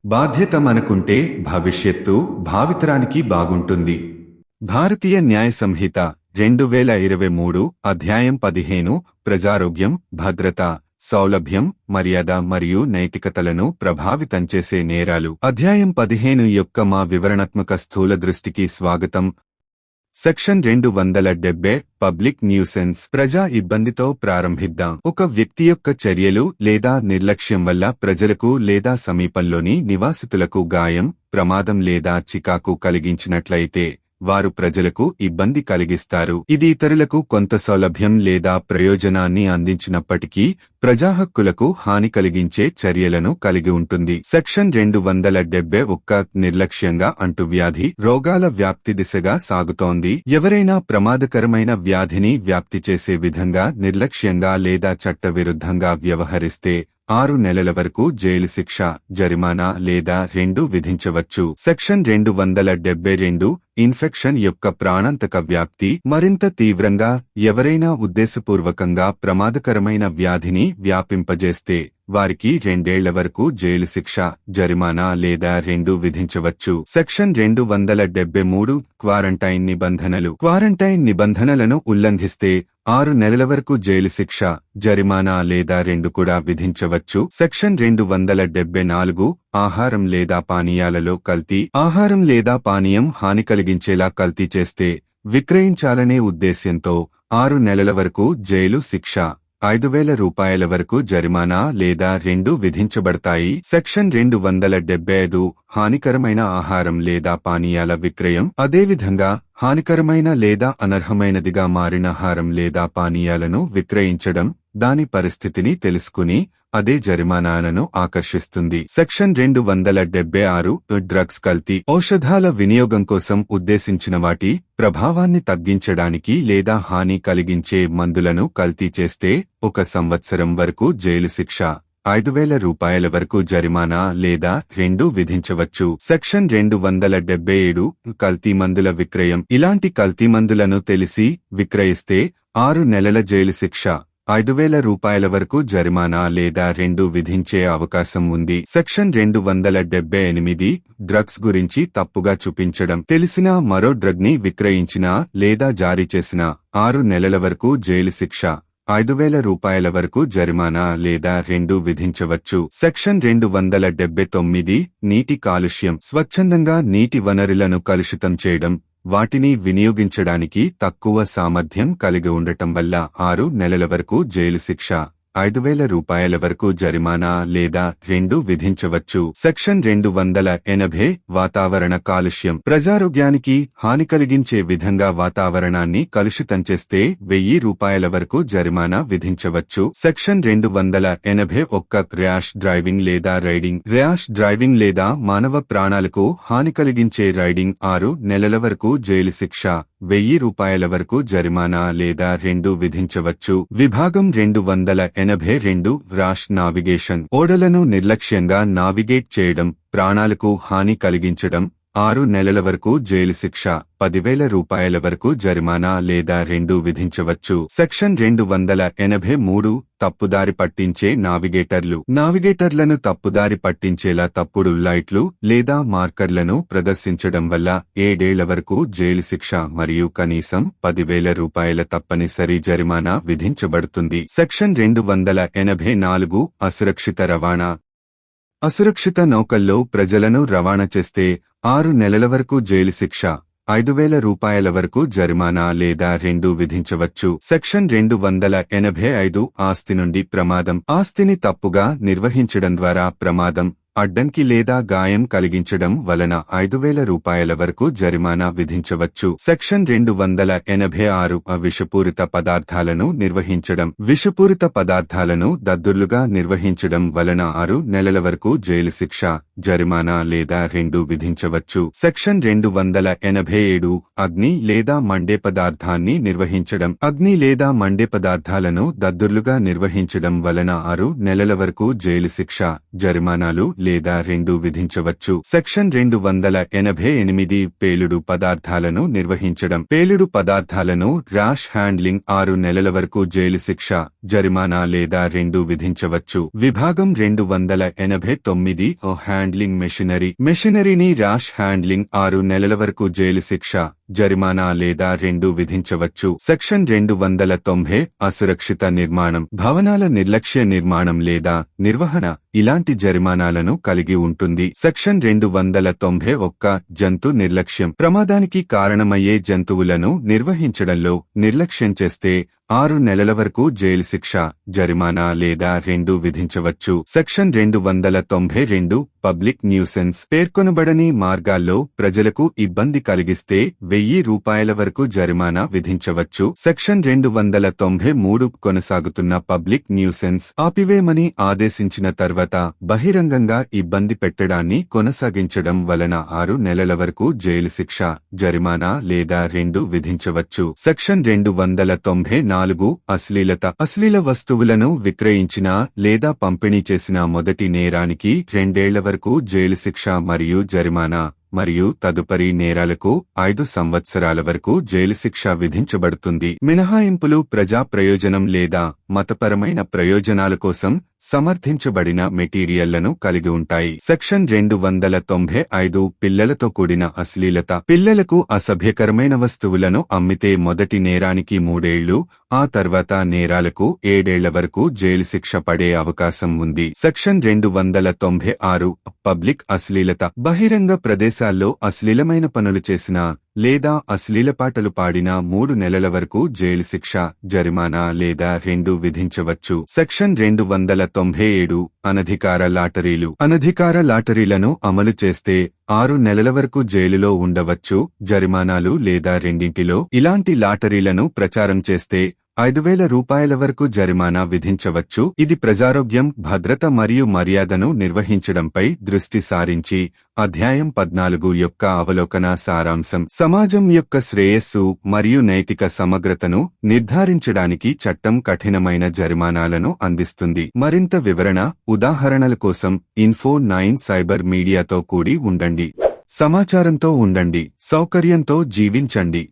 బాధ్యత మనకుంటే భవిష్యత్తు భావితరానికి బాగుంటుంది. భారతీయ న్యాయ సంహిత 2023 అధ్యాయం 15 ప్రజారోగ్యం, భద్రత, సౌలభ్యం, మర్యాద మరియు నైతికతలను ప్రభావితం చేసే నేరాలు. అధ్యాయం 15 యొక్క మా వివరణాత్మక స్థూల దృష్టికి స్వాగతం. సెక్షన్ 270 పబ్లిక్ న్యూసెన్స్, ప్రజా ఇబ్బందితో ప్రారంభిద్దాం. ఒక వ్యక్తి యొక్క చర్యలు లేదా నిర్లక్ష్యం వల్ల ప్రజలకు లేదా సమీపంలోని నివాసితులకు గాయం, ప్రమాదం లేదా చికాకు కలిగించినట్లయితే వారు ప్రజలకు ఇబ్బంది కలిగిస్తారు. ఇది ఇతరులకు కొంత సౌలభ్యం లేదా ప్రయోజనాన్ని అందించినప్పటికీ ప్రజాహక్కులకు హాని కలిగించే చర్యలను కలిగి ఉంటుంది. సెక్షన్ 271 నిర్లక్ష్యంగా అంటువ్యాధి, రోగాల వ్యాప్తి దిశగా సాగుతోంది. ఎవరైనా ప్రమాదకరమైన వ్యాధిని వ్యాప్తి చేసే విధంగా నిర్లక్ష్యంగా లేదా చట్టవిరుద్ధంగా వ్యవహరిస్తే 6 నెలల వరకు జైలు శిక్ష, జరిమానా లేదా రెండూ విధించవచ్చు. సెక్షన్ 272 ఇన్ఫెక్షన్ యొక్క ప్రాణాంతక వ్యాప్తి, మరింత తీవ్రంగా ఎవరైనా ఉద్దేశపూర్వకంగా ప్రమాదకరమైన వ్యాధిని వ్యాపింపజేస్తే వారికి 2 ఏళ్ల వరకు జైలు శిక్ష, జరిమానా లేదా రెండూ విధించవచ్చు. సెక్షన్ 273 క్వారంటైన్ నిబంధనలు. క్వారంటైన్ నిబంధనలను ఉల్లంఘిస్తే 6 నెలల వరకు జైలు శిక్ష, జరిమానా లేదా రెండు కూడా విధించవచ్చు. సెక్షన్ 274 ఆహారం లేదా పానీయాలలో కల్తీ. ఆహారం లేదా పానీయం హాని కలిగించేలా కల్తీ చేస్తే విక్రయించాలనే ఉద్దేశ్యంతో 6 నెలల వరకు జైలు శిక్ష, 5,000 రూపాయల వరకు జరిమానా లేదా రెండూ విధించబడతాయి. సెక్షన్ 275 హానికరమైన ఆహారం లేదా పానీయాల విక్రయం. అదేవిధంగా హానికరమైన లేదా అనర్హమైనదిగా మారిన ఆహారం లేదా పానీయాలను విక్రయించడం దాని పరిస్థితిని తెలుసుకుని అదే జరిమానాలను ఆకర్షిస్తుంది. సెక్షన్ 276 డ్రగ్స్ కల్తీ. ఔషధాల వినియోగం కోసం ఉద్దేశించిన వాటి ప్రభావాన్ని తగ్గించడానికి లేదా హాని కలిగించే మందులను కల్తీ చేస్తే 1 సంవత్సరం వరకు జైలు శిక్ష, 5,000 రూపాయల వరకు జరిమానా లేదా రెండూ విధించవచ్చు. సెక్షన్ 277 కల్తీ మందుల విక్రయం. ఇలాంటి కల్తీ మందులను తెలిసి విక్రయిస్తే 6 నెలల జైలు శిక్ష, 5,000 రూపాయల వరకు జరిమానా లేదా రెండూ విధించే అవకాశం ఉంది. సెక్షన్ 278 డ్రగ్స్ గురించి తప్పుగా చూపించడం. తెలిసినా మరో డ్రగ్ ని విక్రయించినా లేదా జారీ చేసినా 6 నెలల వరకు జైలు శిక్ష, 5,000 రూపాయల వరకు జరిమానా లేదా రెండూ విధించవచ్చు. సెక్షన్ 279 నీటి కాలుష్యం. స్వచ్ఛందంగా నీటి వనరులను కలుషితం చేయడం, వాటిని వినియోగించడానికి తక్కువ సామర్థ్యం కలిగి ఉండటం వల్ల 6 నెలల వరకు జైలు శిక్ష, 5,000 రూపాయల వరకు జరిమానా లేదా రెండూ విధించవచ్చు. సెక్షన్ 280 వాతావరణ కాలుష్యం. ప్రజారోగ్యానికి హాని కలిగించే విధంగా వాతావరణాన్ని కలుషితం చేస్తే 1,000 రూపాయల వరకు జరిమానా విధించవచ్చు. సెక్షన్ 281 ర్యాష్ డ్రైవింగ్ లేదా రైడింగ్. ర్యాష్ డ్రైవింగ్ లేదా మానవ ప్రాణాలకు హాని కలిగించే రైడింగ్ 6 నెలల వరకు జైలు శిక్ష, 1,000 రూపాయల వరకు జరిమానా లేదా రెండూ విధించవచ్చు. విభాగం 282 ర్యాష్ నావిగేషన్. ఓడలను నిర్లక్ష్యంగా నావిగేట్ చేయడం, ప్రాణాలకు హాని కలిగించడం, 6 నెలల వరకు జైలు శిక్ష, 10,000 రూపాయల వరకు జరిమానా లేదా రెండూ విధించవచ్చు. సెక్షన్ 283 తప్పుదారి పట్టించే నావిగేటర్లు. నావిగేటర్లను తప్పుదారి పట్టించేలా తప్పుడు లైట్లు లేదా మార్కర్లను ప్రదర్శించడం వల్ల 7 ఏళ్ల వరకు జైలు శిక్ష మరియు కనీసం 10,000 రూపాయల తప్పనిసరి జరిమానా విధించబడుతుంది. సెక్షన్ 284 అసురక్షిత రవాణా. అసురక్షిత నౌకల్లో ప్రజలను రవాణా చేస్తే 6 నెలల వరకు జైలు శిక్ష, 5,000 రూపాయల వరకు జరిమానా లేదా రెండూ విధించవచ్చు. సెక్షన్ 285 ఆస్తి నుండి ప్రమాదం. ఆస్తిని తప్పుగా నిర్వహించడం ద్వారా ప్రమాదం, అడ్డంకి లేదా గాయం కలిగించడం వలన 5,000 రూపాయల వరకు జరిమానా విధించవచ్చు. సెక్షన్ 286 విషపూరిత పదార్థాలను నిర్వహించడం. విషపూరిత పదార్థాలను దద్దుర్లుగా నిర్వహించడం వలన 6 నెలల వరకు జైలు శిక్ష, జరిమానా లేదా రెండూ విధించవచ్చు. సెక్షన్ 287 అగ్ని లేదా మండే పదార్థాన్ని నిర్వహించడం. అగ్ని లేదా మండే పదార్థాలను దద్దుర్లుగా నిర్వహించడం వలన 6 నెలల వరకు జైలు శిక్ష, జరిమానాలు లేదా రెండూ విధించవచ్చు. సెక్షన్ 288 పేలుడు పదార్థాలను నిర్వహించడం. పేలుడు పదార్థాలను ర్యాష్ హ్యాండ్లింగ్ 6 నెలల వరకు జైలు శిక్ష, జరిమానా లేదా రెండూ విధించవచ్చు. విభాగం 289 హ్యాండ్ హ్యాండ్లింగ్ మెషినరీని ర్యాష్ హ్యాండ్లింగ్ 6 నెలల వరకు జైలు శిక్ష, జరిమానా లేదా 2 విధించవచ్చు. సెక్షన్ 290 అసురక్షిత నిర్మాణం, భవనాల నిర్లక్ష్య నిర్మాణం లేదా నిర్వహణ ఇలాంటి జరిమానాలను కలిగి ఉంటుంది. సెక్షన్ 291 జంతు నిర్లక్ష్యం, ప్రమాదానికి కారణమయ్యే జంతువులను నిర్వహించడంలో నిర్లక్ష్యం చేస్తే 6 నెలల వరకు జైలు శిక్ష, జరిమానా లేదా 2 విధించవచ్చు. సెక్షన్ 292 పబ్లిక్ న్యూసెన్స్, పేర్కొనబడని మార్గాల్లో ప్రజలకు ఇబ్బంది కలిగిస్తే 1000 రూపాయల వరకు జరిమానా విధించవచ్చు. సెక్షన్ 293 కొనసాగుతున్న పబ్లిక్ న్యూసెన్స్ ఆపివేయమని ఆదేశించిన తర్వాత బహిరంగంగా ఇబ్బంది పెట్టడాన్ని కొనసాగించడం వలన 6 నెలల వరకు జైలు శిక్ష, జరిమానా లేదా 2 విధించవచ్చు. సెక్షన్ 294 అశ్లీల వస్తువులను విక్రయించిన లేదా పంపిణీ చేసిన మొదటి నేరానికి 2 ఏళ్ల వరకు జైలు శిక్ష మరియు జరిమానా మరియు తదుపరి నేరాలకు 5 సంవత్సరాల వరకు జైలు శిక్ష విధించబడుతుంది. మినహాయింపులు ప్రజా ప్రయోజనం లేదా మతపరమైన ప్రయోజనాల కోసం సమర్థించబడిన మెటీరియల్లను కలిగి ఉంటాయి. సెక్షన్ 295 పిల్లలతో కూడిన అశ్లీలత, పిల్లలకు అసభ్యకరమైన వస్తువులను అమ్మితే మొదటి నేరానికి 3 ఏళ్లు, ఆ తర్వాత నేరాలకు 7 ఏళ్ల వరకు జైలు శిక్ష పడే అవకాశం ఉంది. సెక్షన్ 296 పబ్లిక్ అశ్లీలత, బహిరంగ ప్రదేశాల్లో అశ్లీలమైన పనులు చేసిన లేదా అశ్లీల పాటలు పాడిన 3 నెలల వరకు జైలు శిక్ష, జరిమానా లేదా 2 విధించవచ్చు. సెక్షన్ 297 అనధికార లాటరీలను అమలు చేస్తే 6 నెలల వరకు జైలులో ఉండవచ్చు, జరిమానాలు లేదా రెండింటిలో. ఇలాంటి లాటరీలను ప్రచారం చేస్తే 5,000 రూపాయల వరకు జరిమానా విధించవచ్చు. ఇది ప్రజారోగ్యం, భద్రత మరియు మర్యాదను నిర్వహించడంపై దృష్టి సారించి అధ్యాయం 14 యొక్క అవలోకన సారాంశం. సమాజం యొక్క శ్రేయస్సు మరియు నైతిక సమగ్రతను నిర్ధారించడానికి చట్టం కఠినమైన జరిమానాలను అందిస్తుంది. మరింత వివరణ, ఉదాహరణల కోసం info9 సైబర్ మీడియాతో కూడి ఉండండి. సమాచారంతో ఉండండి, సౌకర్యంతో జీవించండి.